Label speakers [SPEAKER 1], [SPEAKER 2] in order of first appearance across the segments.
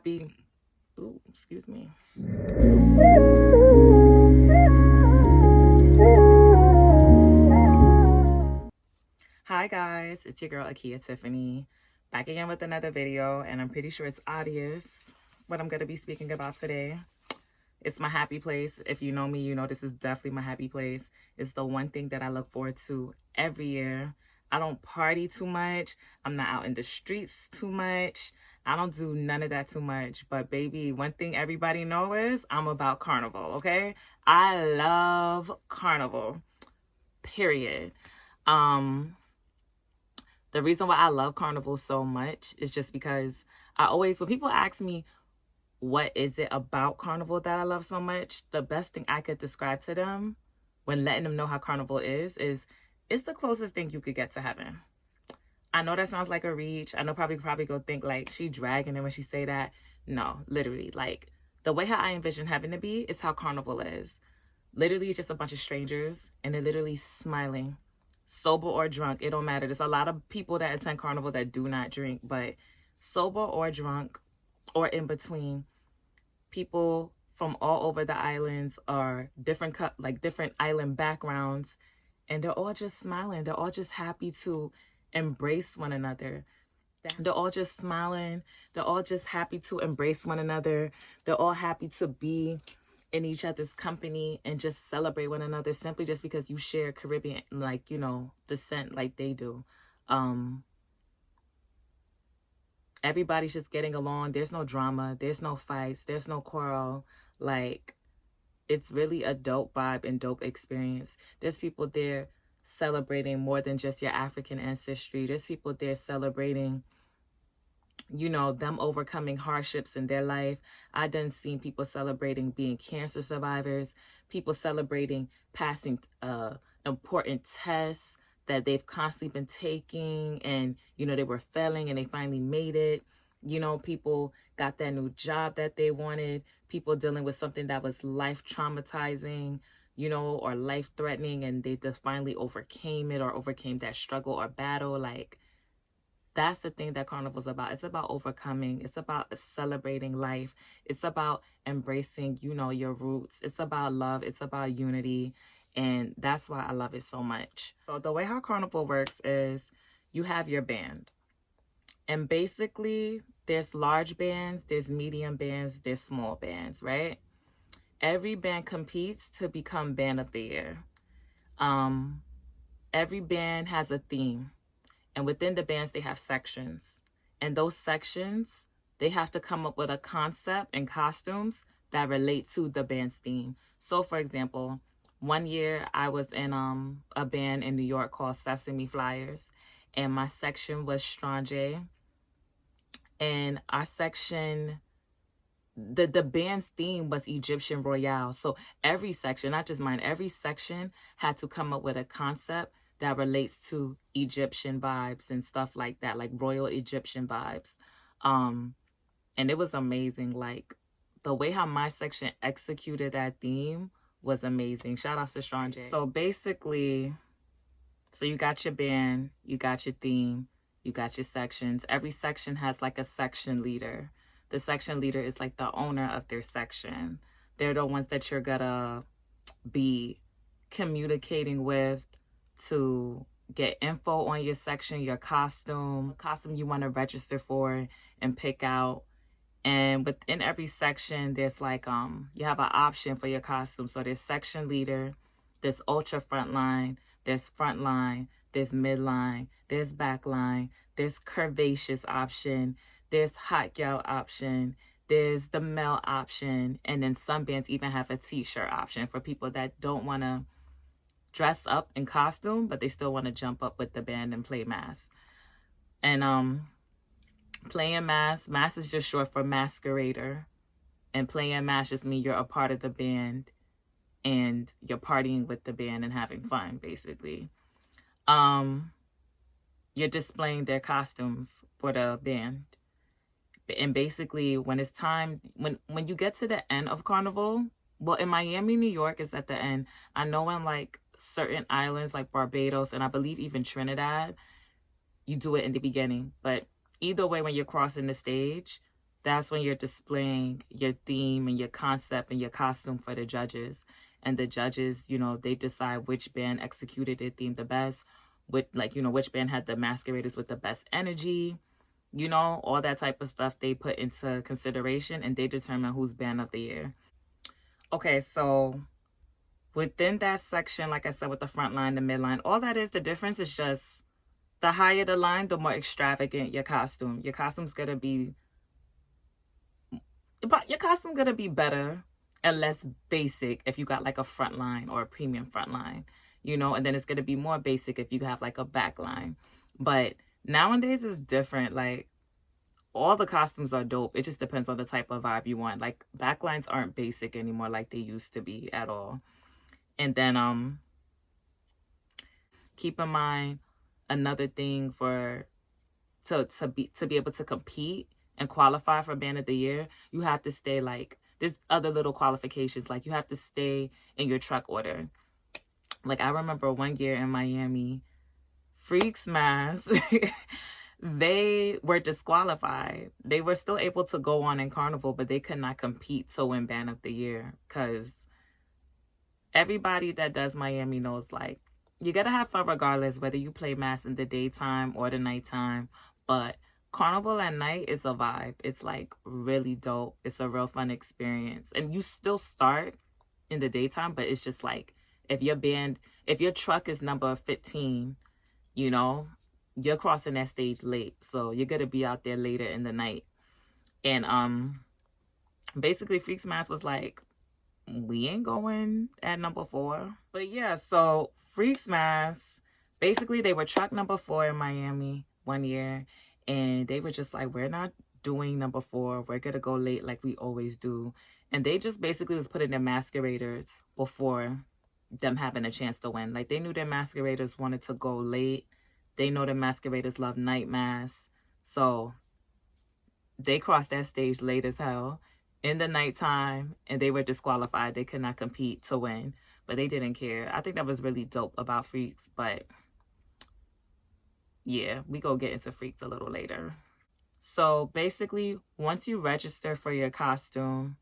[SPEAKER 1] happy. Ooh, excuse me. Hi guys, it's your girl AkiyaTiffany, back again with another video, and I'm pretty sure it's obvious what I'm going to be speaking about today. It's my happy place. If you know me, you know this is definitely my happy place. It's the one thing that I look forward to every year. I don't party too much. I'm not out in the streets too much. I don't do none of that too much. But baby, one thing everybody knows is I'm about Carnival, okay? I love Carnival, period. The reason why I love Carnival so much is just because when people ask me, what is it about Carnival that I love so much? The best thing I could describe to them when letting them know how Carnival is it's the closest thing you could get to heaven. I know that sounds like a reach. I know probably go think like she dragging it when she say that. No, literally, like the way how I envision heaven to be is how Carnival is. Literally, it's just a bunch of strangers and they're literally smiling, sober or drunk. It don't matter. There's a lot of people that attend Carnival that do not drink, but sober or drunk or in between, people from all over the islands are different island backgrounds, and they're all just smiling. They're all just happy to embrace one another. They're all just smiling. They're all just happy to embrace one another. They're all happy to be in each other's company and just celebrate one another simply just because you share Caribbean, like, you know, descent like they do. Everybody's just getting along. There's no drama. There's no fights. There's no quarrel. Like, it's really a dope vibe and dope experience. There's people there celebrating more than just your African ancestry. There's people there celebrating, you know, them overcoming hardships in their life. I done seen people celebrating being cancer survivors, people celebrating passing important tests that they've constantly been taking, and you know they were failing and they finally made it. You know, people got that new job that they wanted, people dealing with something that was life traumatizing, you know, or life threatening, and they just finally overcame it or overcame that struggle or battle. Like, that's the thing that Carnival's about. It's about overcoming. It's about celebrating life. It's about embracing, you know, your roots. It's about love. It's about unity. And that's why I love it so much. So the way how Carnival works is you have your band. And basically, there's large bands, there's medium bands, there's small bands, right? Every band competes to become Band of the Year. Every band has a theme. And within the bands, they have sections. And those sections, they have to come up with a concept and costumes that relate to the band's theme. So, for example, one year I was in a band in New York called Sesameflyers, and my section was stronjeh. And our section, the band's theme was Egyptian Royale. So every section, not just mine, every section had to come up with a concept that relates to Egyptian vibes and stuff like that, like royal Egyptian vibes. And it was amazing. Like, the way how my section executed that theme was amazing. Shout out to stronjeh. So basically, so you got your band, you got your theme, you got your sections. Every section has like a section leader. The section leader is like the owner of their section. They're the ones that you're gonna be communicating with to get info on your section, your costume you want to register for and pick out. And within every section, there's like, you have an option for your costume. So there's section leader, there's ultra frontline, there's frontline, there's midline, there's backline, there's curvaceous option, there's hot gal option, there's the male option, and then some bands even have a t-shirt option for people that don't want to dress up in costume, but they still want to jump up with the band and play mass. And playing mass is just short for masquerader, and playing mass just means you're a part of the band and you're partying with the band and having fun, basically. You're displaying their costumes for the band. And basically, when it's time, when you get to the end of Carnival, well, in Miami, New York is at the end. I know in like certain islands like Barbados and I believe even Trinidad, you do it in the beginning. But either way, when you're crossing the stage, That's when you're displaying your theme and your concept and your costume for the judges. And the judges, you know, they decide which band executed their theme the best, with like, you know, which band had the masqueraders with the best energy, you know, all that type of stuff they put into consideration, and they determine who's band of the year. Okay, so within that section, like I said, with the front line, the midline, all that is, the difference is just the higher the line, the more extravagant your costume. Your costume's gonna be, but your costume gonna be better and less basic if you got like a front line or a premium front line, you know, and then it's gonna be more basic if you have like a back line. But nowadays it's different. Like, all the costumes are dope. It just depends on the type of vibe you want. Like, backlines aren't basic anymore like they used to be at all. And then keep in mind another thing for to be able to compete and qualify for band of the year, you have to stay, like, there's other little qualifications, like you have to stay in your truck order. Like, I remember one year in Miami, Freaks Mass they were disqualified. They were still able to go on in Carnival, but they could not compete to win band of the year, because everybody that does Miami knows, like, you gotta have fun regardless whether you play mass in the daytime or the nighttime. But Carnival at night is a vibe. It's like really dope. It's a real fun experience. And you still start in the daytime, but it's just like, if your truck is number 15, you know, you're crossing that stage late. So you're gonna be out there later in the night. And basically Freaks Mass was like, we ain't going at number 4. But yeah, so Freaks Mass, basically they were truck number 4 in Miami one year, and they were just like, we're not doing number 4. We're gonna go late like we always do. And they just basically was putting their masqueraders before them having a chance to win. Like, they knew their masqueraders wanted to go late. They know the masqueraders love night mass. So they crossed that stage late as hell in the nighttime, and they were disqualified. They could not compete to win, but they didn't care. I think that was really dope about Freaks. But yeah, we go get into Freaks a little later. So basically, once you register for your costume,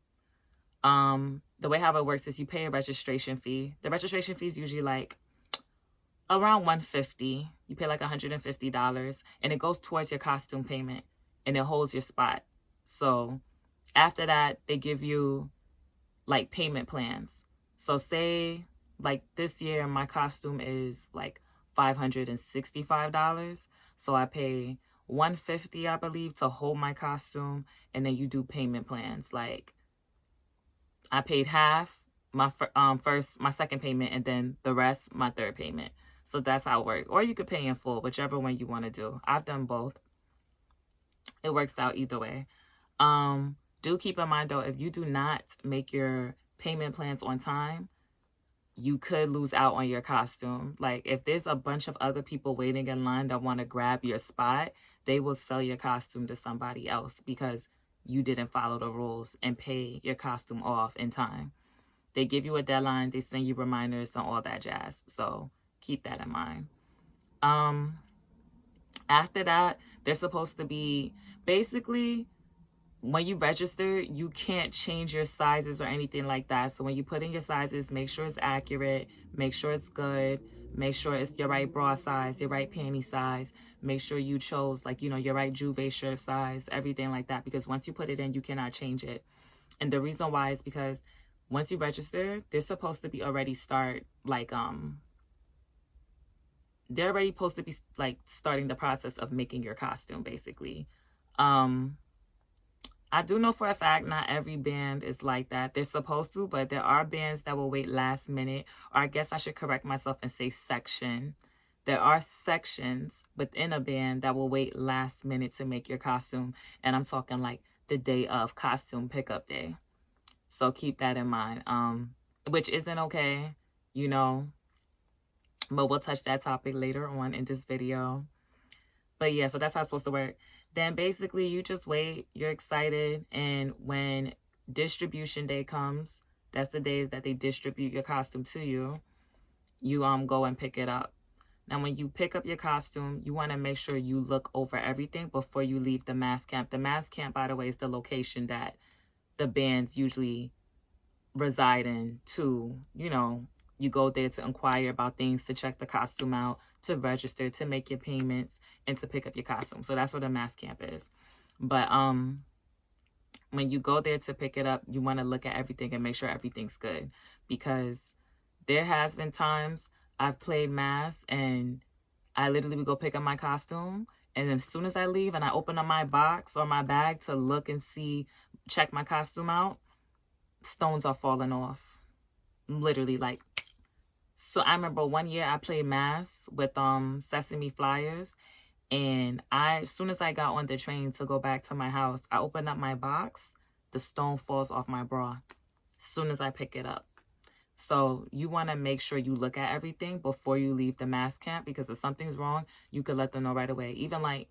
[SPEAKER 1] the way how it works is you pay a registration fee. The registration fee is usually like around $150. You pay like $150, and it goes towards your costume payment, and it holds your spot. So after that, they give you like payment plans. So say like this year, my costume is like $565. So I pay $150, I believe, to hold my costume, and then you do payment plans. Like, I paid half my second payment, and then the rest my third payment. So that's how it works. Or you could pay in full, whichever one you want to do. I've done both. It works out either way. Do keep in mind though, if you do not make your payment plans on time, you could lose out on your costume. Like, if there's a bunch of other people waiting in line that want to grab your spot, they will sell your costume to somebody else because you didn't follow the rules and pay your costume off in time. They give you a deadline, they send you reminders and all that jazz. So keep that in mind. After that, they're supposed to be, basically, when you register, you can't change your sizes or anything like that. So when you put in your sizes, make sure it's accurate, make sure it's good, make sure it's your right bra size, your right panty size, make sure you chose, like, you know, your right juve shirt size, everything like that. Because once you put it in, you cannot change it. And the reason why is because once you register, they're supposed to be already start, like, they're already supposed to be, like, starting the process of making your costume, basically. I do know for a fact not every band is like that. They're supposed to, but there are bands that will wait last minute. Or I guess I should correct myself and say section. There are sections within a band that will wait last minute to make your costume. And I'm talking like the day of costume pickup day. So keep that in mind. Which isn't okay, you know. But we'll touch that topic later on in this video. But yeah, so that's how it's supposed to work. Then basically you just wait, you're excited, and when distribution day comes, that's the day that they distribute your costume to you, you go and pick it up. Now, when you pick up your costume, you want to make sure you look over everything before you leave the mass camp. The mass camp, by the way, is the location that the bands usually reside in to, you go there to inquire about things, to check the costume out, to register, to make your payments, and to pick up your costume. So that's what a mass camp is. But when you go there to pick it up, you want to look at everything and make sure everything's good, because there has been times I've played mass and I literally would go pick up my costume, and then as soon as I leave and I open up my box or my bag to look and see, check my costume out, stones are falling off. Literally, like. So I remember one year I played mass with sesameflyers, and as soon as I got on the train to go back to my house, I opened up my box, the stone falls off my bra as soon as I pick it up. So you want to make sure you look at everything before you leave the mass camp, because if something's wrong, you could let them know right away. Even like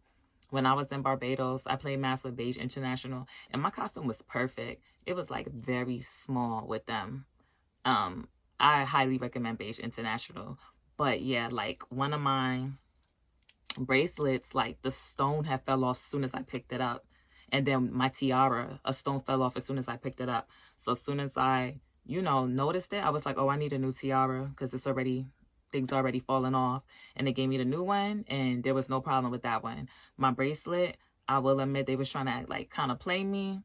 [SPEAKER 1] when I was in Barbados, I played mass with Baje International, and my costume was perfect. It was like very small with them. I highly recommend Baje International. But yeah, like one of my bracelets, like the stone had fell off as soon as I picked it up. And then my tiara, a stone fell off as soon as I picked it up. So as soon as I, noticed it, I was like, oh, I need a new tiara, because things already falling off. And they gave me the new one, and there was no problem with that one. My bracelet, I will admit, they was trying to like kind of play me.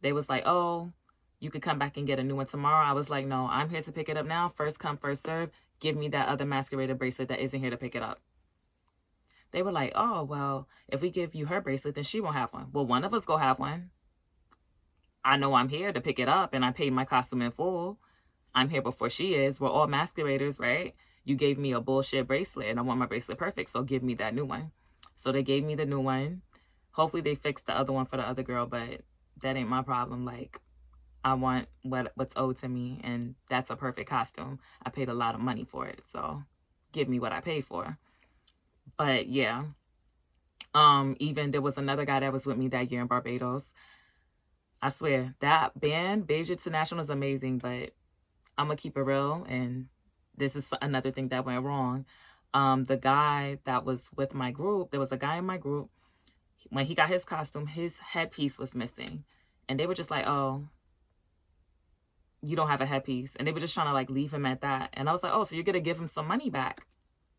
[SPEAKER 1] They was like, oh, you could come back and get a new one tomorrow. I was like, no, I'm here to pick it up now. First come, first serve. Give me that other masquerader bracelet that isn't here to pick it up. They were like, oh, well, if we give you her bracelet, then she won't have one. Well, one of us go have one. I know I'm here to pick it up, and I paid my costume in full. I'm here before she is. We're all masqueraders, right? You gave me a bullshit bracelet, and I want my bracelet perfect, so give me that new one. So they gave me the new one. Hopefully they fixed the other one for the other girl, but that ain't my problem. Like, I want what's owed to me, and that's a perfect costume. I paid a lot of money for it, so give me what I paid for. But yeah, even there was another guy that was with me that year in Barbados. I swear, that band, Baje International, is amazing, but I'm going to keep it real, and this is another thing that went wrong. The guy that was with my group, there was a guy in my group, when he got his costume, his headpiece was missing. And they were just like, oh, you don't have a headpiece. And they were just trying to like leave him at that. And I was like, oh, so you're going to give him some money back,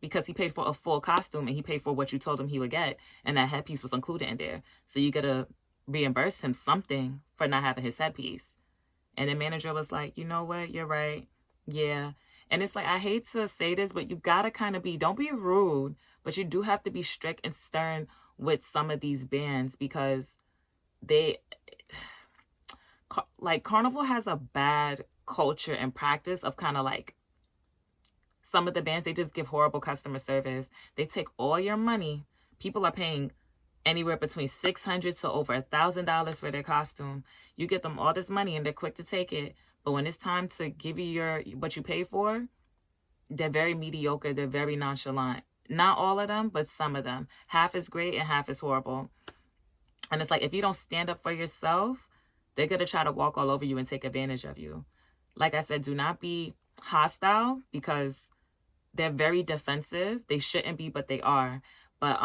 [SPEAKER 1] because he paid for a full costume and he paid for what you told him he would get. And that headpiece was included in there. So you got to reimburse him something for not having his headpiece. And the manager was like, you know what? You're right. Yeah. And it's like, I hate to say this, but you got to kind of don't be rude, but you do have to be strict and stern with some of these bands, because Carnival has a bad culture and practice of kind of like, some of the bands, they just give horrible customer service. They take all your money. People are paying anywhere between $600 to over $1,000 for their costume. You get them all this money and they're quick to take it. But when it's time to give you what you pay for, they're very mediocre. They're very nonchalant. Not all of them, but some of them. Half is great and half is horrible. And it's like, if you don't stand up for yourself, they're going to try to walk all over you and take advantage of you. Like I said, do not be hostile, because they're very defensive. They shouldn't be, but they are. But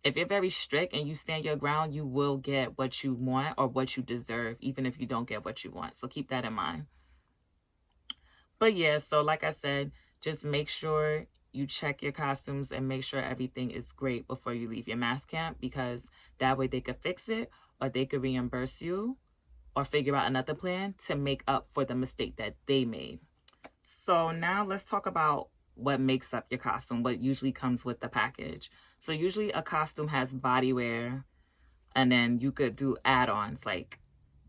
[SPEAKER 1] if you're very strict and you stand your ground, you will get what you want or what you deserve, even if you don't get what you want. So keep that in mind. But yeah, so like I said, just make sure you check your costumes and make sure everything is great before you leave your mass camp, because that way they could fix it, or they could reimburse you, or figure out another plan to make up for the mistake that they made. So now let's talk about what makes up your costume, what usually comes with the package. So usually a costume has body wear, and then you could do add-ons, like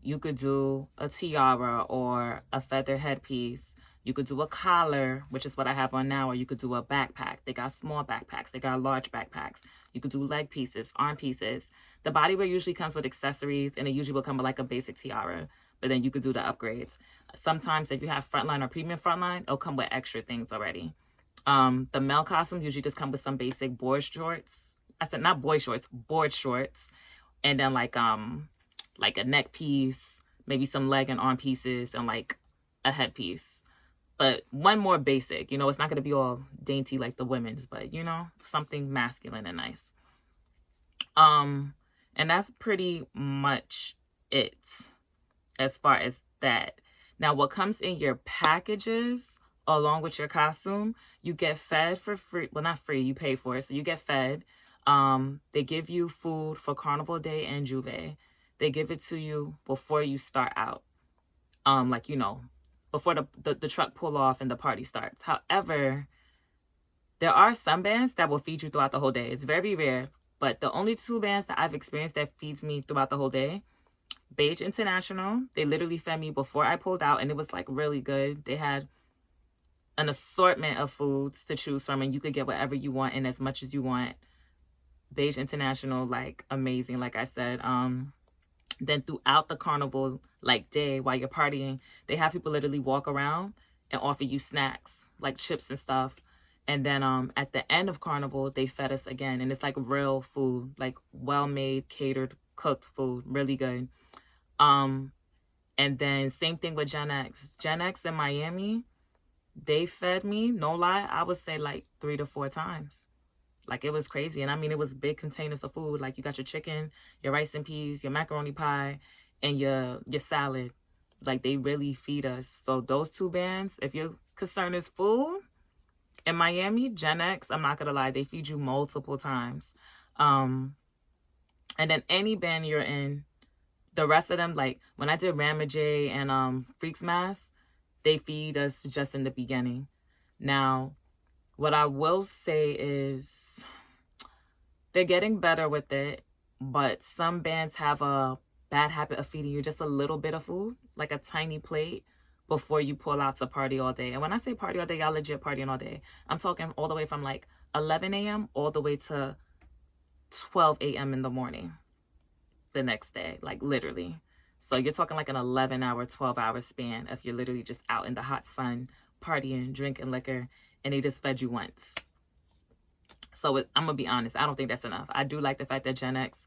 [SPEAKER 1] you could do a tiara or a feather headpiece. You could do a collar, which is what I have on now, or you could do a backpack. They got small backpacks. They got large backpacks. You could do leg pieces, arm pieces. The bodywear usually comes with accessories, and it usually will come with like a basic tiara, but then you could do the upgrades. Sometimes if you have frontline or premium frontline, it'll come with extra things already. The male costumes usually just come with some basic board shorts. I said not boy shorts, board shorts. And then like a neck piece, maybe some leg and arm pieces, and like a headpiece. but one more basic. You know, it's not going to be all dainty like the women's, but, you know, something masculine and nice. And that's pretty much it as far as that. Now, what comes in your packages along with your costume, you get fed for free. Well, not free, you pay for it. So you get fed. They give you food for Carnival Day and Juve. They give it to you before you start out. Like, you know, before the truck pull off and the party starts. However, there are some bands that will feed you throughout the whole day. It's very rare, but the only two bands that I've experienced that feeds me throughout the whole day, Baje International, they literally fed me before I pulled out, and it was like really good. They had an assortment of foods to choose from, and you could get whatever you want and as much as you want. Baje International, like, amazing, like I said. Then throughout the carnival, like, day while you're partying, they have people literally walk around and offer you snacks, like chips and stuff. And then at the end of Carnival, they fed us again. And it's like real food, like well-made, catered, cooked food, really good. And then same thing with Gen X. Gen X in Miami, they fed me, no lie, I would say like 3 to 4 times. Like, it was crazy. And I mean, it was big containers of food. Like, you got your chicken, your rice and peas, your macaroni pie, and your salad. Like, they really feed us. So those two bands, if your concern is food, in Miami, Gen X, I'm not going to lie, they feed you multiple times. And then any band you're in, the rest of them, like when I did Ramajay and Freaks Mass, they feed us just in the beginning. Now, what I will say is they're getting better with it, but some bands have a bad habit of feeding you just a little bit of food, like a tiny plate, before you pull out to party all day. And when I say party all day, y'all legit partying all day. I'm talking all the way from like 11 a.m. all the way to 12 a.m. in the morning the next day, like literally. So you're talking like an 11-hour, 12-hour span if you're literally just out in the hot sun, partying, drinking liquor, and they just fed you once. So I'm going to be honest, I don't think that's enough. I do like the fact that Gen X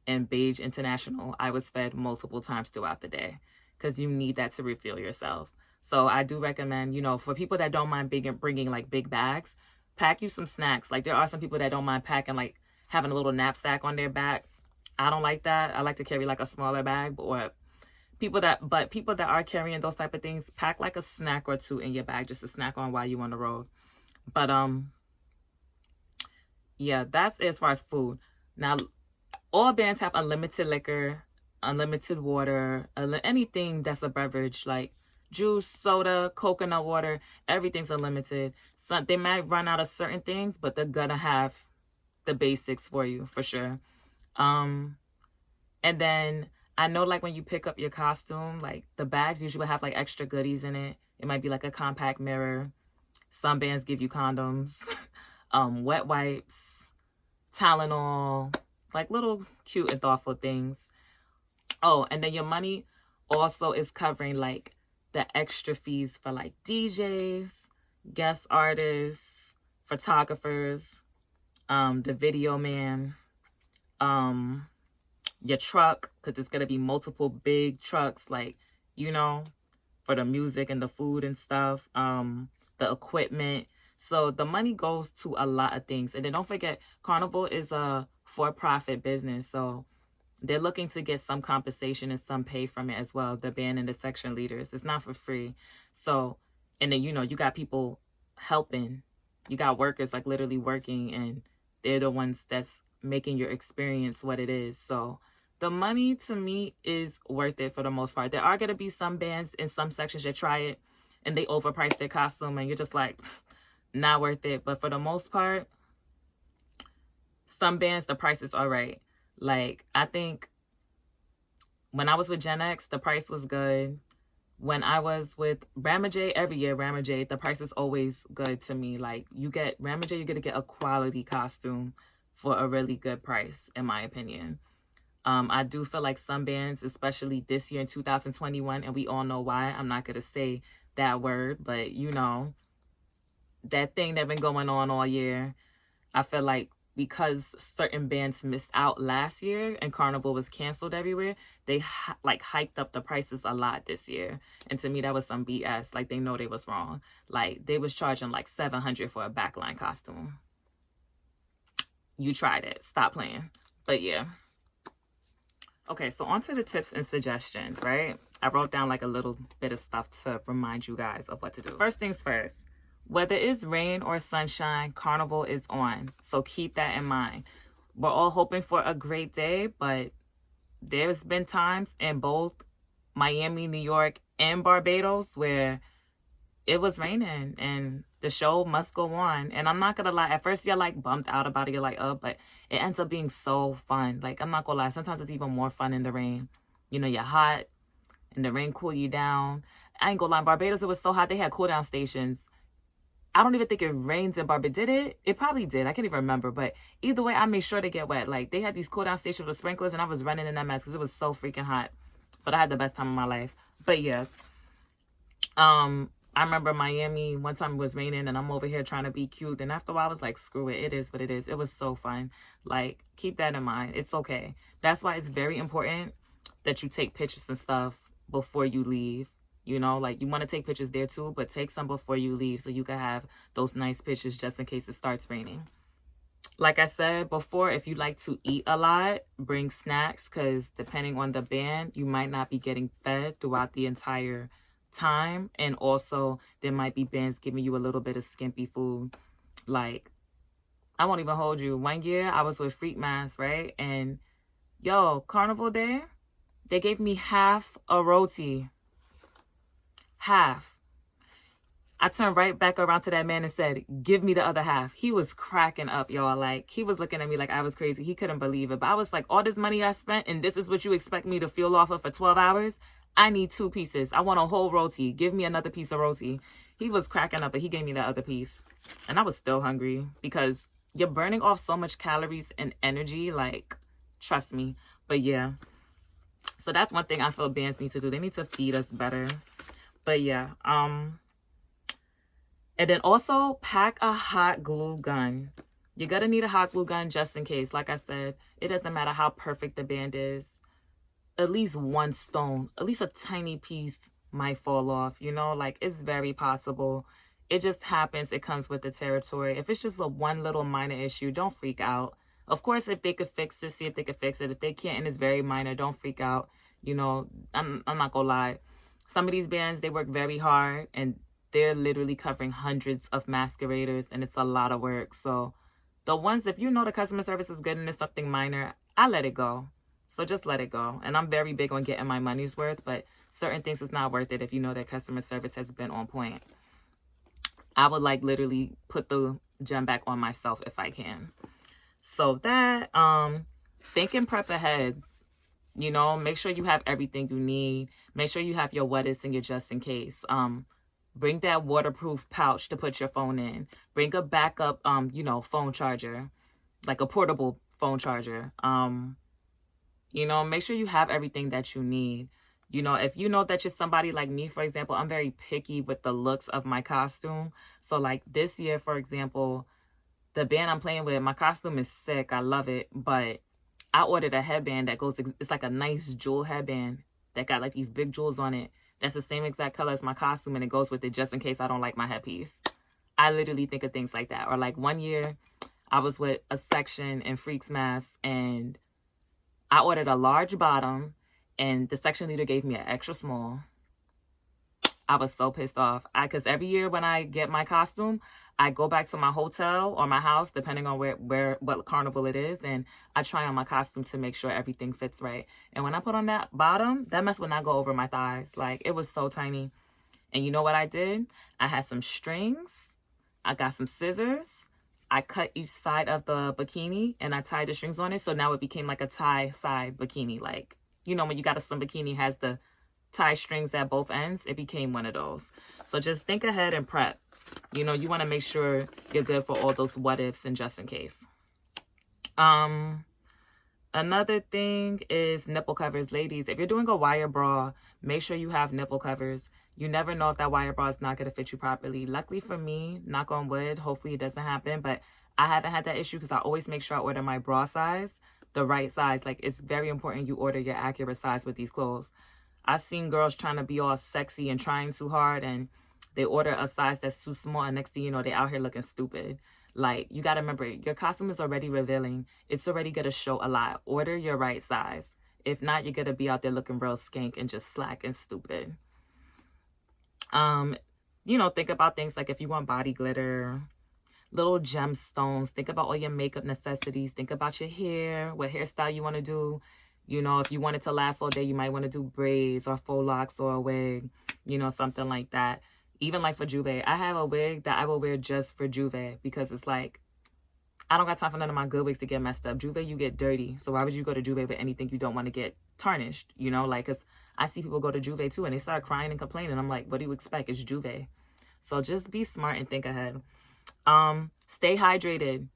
[SPEAKER 1] and Baje International, I was fed multiple times throughout the day, because you need that to refuel yourself. So I do recommend, you know, for people that don't mind bringing like big bags, pack you some snacks. Like, there are some people that don't mind packing, like having a little knapsack on their back. I don't like that. I like to carry like a smaller bag. But people that are carrying those type of things, pack like a snack or two in your bag just to snack on while you're on the road. But yeah, that's as far as food. Now, all bands have unlimited liquor, unlimited water, anything that's a beverage, like juice, soda, coconut water, everything's unlimited. So they might run out of certain things, but they're gonna have the basics for you for sure. And then I know, like, when you pick up your costume, like the bags usually have like extra goodies in it. It might be like a compact mirror. Some bands give you condoms, wet wipes, Tylenol, like little cute and thoughtful things. Oh, and then your money also is covering like the extra fees for like DJs, guest artists, photographers, the video man, your truck, because it's going to be multiple big trucks, like, you know, for the music and the food and stuff, the equipment. So the money goes to a lot of things. And then don't forget, Carnival is a for-profit business, so they're looking to get some compensation and some pay from it as well, the band and the section leaders. It's not for free. So, and then, you know, you got people helping. You got workers like literally working, and they're the ones that's making your experience what it is. So the money, to me, is worth it for the most part. There are going to be some bands in some sections that try it and they overprice their costume, and you're just like, not worth it. But for the most part, some bands, the price is all right. Like, I think when I was with Gen X, the price was good. When I was with Ramajay, every year, Ramajay, the price is always good to me. Like, you get Ramajay, you're going to get a quality costume for a really good price, in my opinion. I do feel like some bands, especially this year in 2021, and we all know why. I'm not going to say that word, but, you know, that thing that's been going on all year, I feel like because certain bands missed out last year and Carnival was canceled everywhere, they like hiked up the prices a lot this year. And to me, that was some BS. Like, they know they was wrong. Like, they was charging like $700 for a backline costume. You tried it. Stop playing. But yeah. Okay, so on to the tips and suggestions, right? I wrote down like a little bit of stuff to remind you guys of what to do. First things first. Whether it's rain or sunshine, Carnival is on. So keep that in mind. We're all hoping for a great day, but there's been times in both Miami, New York, and Barbados where it was raining and the show must go on. And I'm not going to lie. At first, you're like bummed out about it. You're like, oh, but it ends up being so fun. Like, I'm not going to lie. Sometimes it's even more fun in the rain. You know, you're hot and the rain cool you down. I ain't going to lie. In Barbados, it was so hot. They had cool down stations. I don't even think it rains in Barbados. Did it? It probably did. I can't even remember. But either way, I made sure to get wet. Like, they had these cool down stations with sprinklers, and I was running in that mess because it was so freaking hot. But I had the best time of my life. But yeah. I remember Miami, one time it was raining, and I'm over here trying to be cute. And after a while, I was like, screw it. It is what it is. It was so fun. Like, keep that in mind. It's okay. That's why it's very important that you take pictures and stuff before you leave. You know, like, you want to take pictures there too, but take some before you leave so you can have those nice pictures just in case it starts raining. Like I said before, if you like to eat a lot, bring snacks, because depending on the band, you might not be getting fed throughout the entire time. And also, there might be bands giving you a little bit of skimpy food. Like, I won't even hold you. One year, I was with Freak Mass, right? And, yo, Carnival Day, they gave me half a roti. Half. I turned right back around to that man and said, give me the other half. He was cracking up, y'all. Like, he was looking at me like I was crazy. He couldn't believe it. But I was like, all this money I spent, and this is what you expect me to fuel off of for 12 hours? I need 2 pieces. I want a whole roti. Give me another piece of roti. He was cracking up, but he gave me the other piece. And I was still hungry because you're burning off so much calories and energy. Like, trust me. But yeah. So that's one thing I feel bands need to do. They need to feed us better. But yeah, and then also pack a hot glue gun. You're going to need a hot glue gun just in case. Like I said, it doesn't matter how perfect the band is. At least one stone, at least a tiny piece might fall off, you know, like, it's very possible. It just happens. It comes with the territory. If it's just a one little minor issue, don't freak out. Of course, if they could fix it, see if they could fix it. If they can't and it's very minor, don't freak out. You know, I'm not going to lie. Some of these bands, they work very hard and they're literally covering hundreds of masqueraders and it's a lot of work. So the ones, if you know the customer service is good and it's something minor, I let it go. So just let it go. And I'm very big on getting my money's worth, but certain things is not worth it if you know that customer service has been on point. I would like literally put the gem back on myself if I can. So that, think and prep ahead. You know, make sure you have everything you need. Make sure you have your what-ifs and your just in case. Bring that waterproof pouch to put your phone in. Bring a backup, you know, phone charger, like a portable phone charger. You know, make sure you have everything that you need. You know, if you know that you're somebody like me, for example, I'm very picky with the looks of my costume. So like this year, for example, the band I'm playing with, my costume is sick. I love it, but I ordered a headband that goes, it's like a nice jewel headband that got like these big jewels on it. That's the same exact color as my costume and it goes with it just in case I don't like my headpiece. I literally think of things like that. Or like one year I was with a section in Freaks Mass and I ordered a large bottom and the section leader gave me an extra small. I was so pissed off. Because every year when I get my costume, I go back to my hotel or my house, depending on what carnival it is, and I try on my costume to make sure everything fits right. And when I put on that bottom, that mess would not go over my thighs. Like, it was so tiny. And you know what I did? I had some strings. I got some scissors. I cut each side of the bikini, and I tied the strings on it, so now it became like a tie side bikini. Like, you know, when you got a slim bikini, has the tie strings at both ends, it became one of those. So just think ahead and prep. You know, you want to make sure you're good for all those what ifs and just in case. Another thing is nipple covers. Ladies, if you're doing a wire bra, make sure you have nipple covers. You never know if that wire bra is not going to fit you properly. Luckily for me, knock on wood, hopefully it doesn't happen, but I haven't had that issue because I always make sure I order my bra size, the right size. Like, it's very important you order your accurate size with these clothes. I've seen girls trying to be all sexy and trying too hard, and they order a size that's too small, and next thing you know, they out here looking stupid. Like, you got to remember, your costume is already revealing. It's already going to show a lot. Order your right size. If not, you're going to be out there looking real skank and just slack and stupid. You know, think about things like if you want body glitter, little gemstones. Think about all your makeup necessities. Think about your hair, what hairstyle you want to do. You know, if you want it to last all day, you might want to do braids or faux locks or a wig, you know, something like that. Even like for Juve, I have a wig that I will wear just for Juve because it's like, I don't got time for none of my good wigs to get messed up. Juve, you get dirty. So why would you go to Juve with anything you don't want to get tarnished? You know, like, because I see people go to Juve too and they start crying and complaining. I'm like, what do you expect? It's Juve. So just be smart and think ahead. Stay hydrated.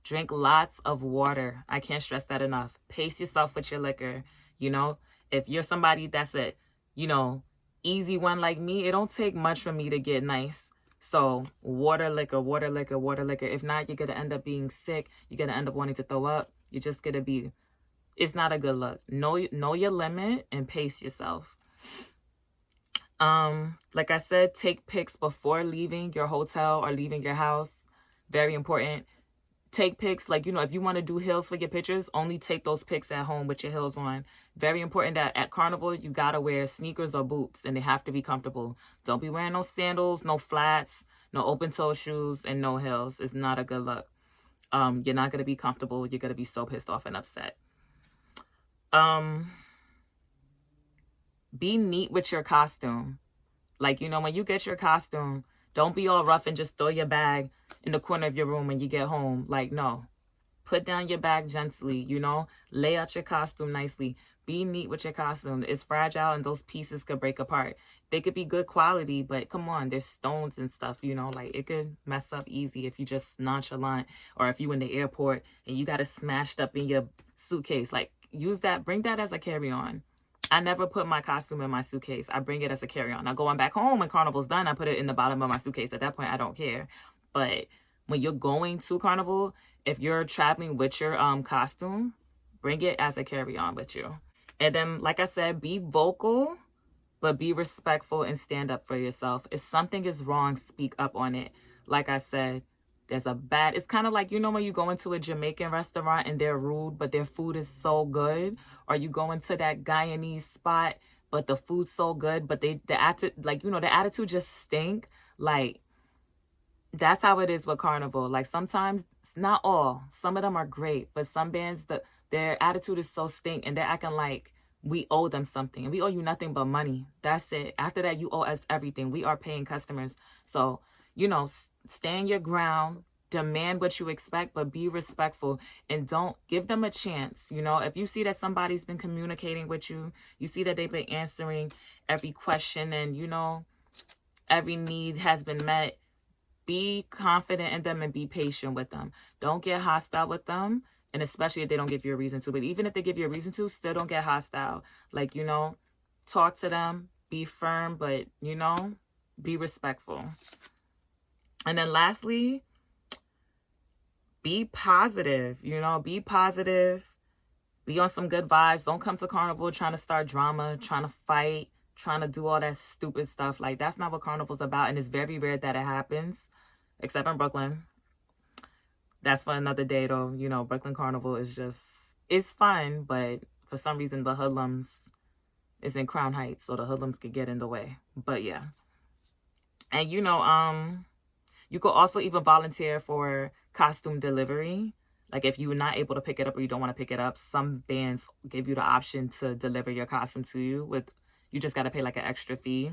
[SPEAKER 1] Drink lots of water. I can't stress that enough. Pace yourself with your liquor. You know, if you're somebody that's a, you know, easy one like me, it don't take much for me to get nice. So water, liquor, water, liquor, water, liquor. If not, you're going to end up being sick. You're going to end up wanting to throw up. You're just going to be, it's not a good look. Know your limit and pace yourself. Like I said, take pics before leaving your hotel or leaving your house. Very important. Take pics, like, you know, if you want to do heels for your pictures, only take those pics at home with your heels on. Very important that at Carnival, you got to wear sneakers or boots, and they have to be comfortable. Don't be wearing no sandals, no flats, no open-toe shoes, and no heels. It's not a good look. You're not going to be comfortable. You're going to be so pissed off and upset. Be neat with your costume. Like, you know, when you get your costume, don't be all rough and just throw your bag in the corner of your room when you get home. Like, no. Put down your bag gently, you know. Lay out your costume nicely. Be neat with your costume. It's fragile and those pieces could break apart. They could be good quality, but come on, there's stones and stuff, you know. Like, it could mess up easy if you just nonchalant, or if you in the airport and you got it smashed up in your suitcase. Like, use that. Bring that as a carry-on. I never put my costume in my suitcase. I bring it as a carry-on. Now, going back home when Carnival's done, I put it in the bottom of my suitcase. At that point, I don't care. But when you're going to Carnival, if you're traveling with your costume, bring it as a carry-on with you. And then, like I said, be vocal, but be respectful and stand up for yourself. If something is wrong, speak up on it. Like I said, there's a bad, it's kind of like, you know, when you go into a Jamaican restaurant and they're rude, but their food is so good. Or you go into that Guyanese spot, but the food's so good, but the attitude just stink. Like, that's how it is with Carnival. Like, sometimes, not all, some of them are great, but some bands, their attitude is so stink and they're acting like we owe them something. And we owe you nothing but money. That's it. After that, you owe us everything. We are paying customers. So, you know, stand your ground, demand what you expect, but be respectful and don't give them a chance. You know, if you see that somebody's been communicating with you, you see that they've been answering every question and, you know, every need has been met, be confident in them and be patient with them. Don't get hostile with them. And especially if they don't give you a reason to. But even if they give you a reason to, still don't get hostile. Like, you know, talk to them, be firm, but, you know, be respectful. And then lastly, be positive, you know, be positive, be on some good vibes. Don't come to Carnival trying to start drama, trying to fight, trying to do all that stupid stuff. Like, that's not what Carnival's about. And it's very rare that it happens, except in Brooklyn. That's for another day, though. You know, Brooklyn Carnival is just, it's fun, but for some reason, the hoodlums is in Crown Heights, so the hoodlums could get in the way. But yeah. And, you know, you could also even volunteer for costume delivery. Like, if you're not able to pick it up or you don't want to pick it up, some bands give you the option to deliver your costume to you. You just got to pay like an extra fee.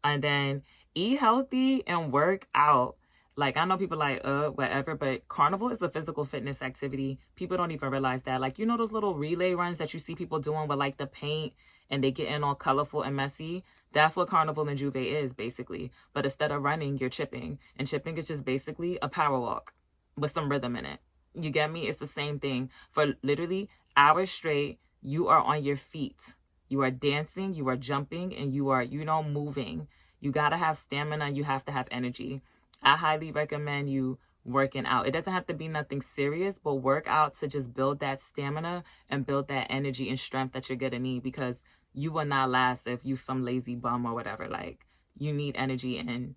[SPEAKER 1] And then eat healthy and work out. Like, I know people like, whatever, but Carnival is a physical fitness activity. People don't even realize that. Like, you know those little relay runs that you see people doing with, like, the paint and they get in all colorful and messy? That's what Carnival and Juve is, basically. But instead of running, you're chipping. And chipping is just basically a power walk with some rhythm in it. You get me? It's the same thing. For literally hours straight, you are on your feet. You are dancing, you are jumping, and you are, you know, moving. You got to have stamina. You have to have energy. I highly recommend you working out. It doesn't have to be nothing serious, but work out to just build that stamina and build that energy and strength that you're gonna need, because you will not last if you some lazy bum or whatever. Like, you need energy. And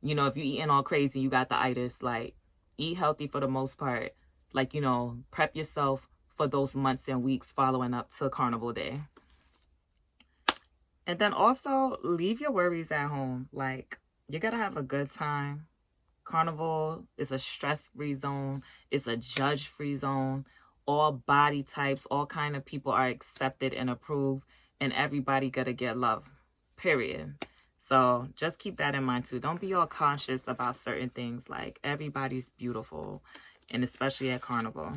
[SPEAKER 1] you know, if you eating all crazy, you got the itis, like, eat healthy for the most part. Like, you know, prep yourself for those months and weeks following up to Carnival Day. And then also leave your worries at home. Like, you're gonna have a good time. Carnival is a stress-free zone. It's a judge-free zone. All body types, all kind of people are accepted and approved, and everybody gotta get love, period. So just keep that in mind too. Don't be all conscious about certain things. Like, everybody's beautiful, and especially at Carnival.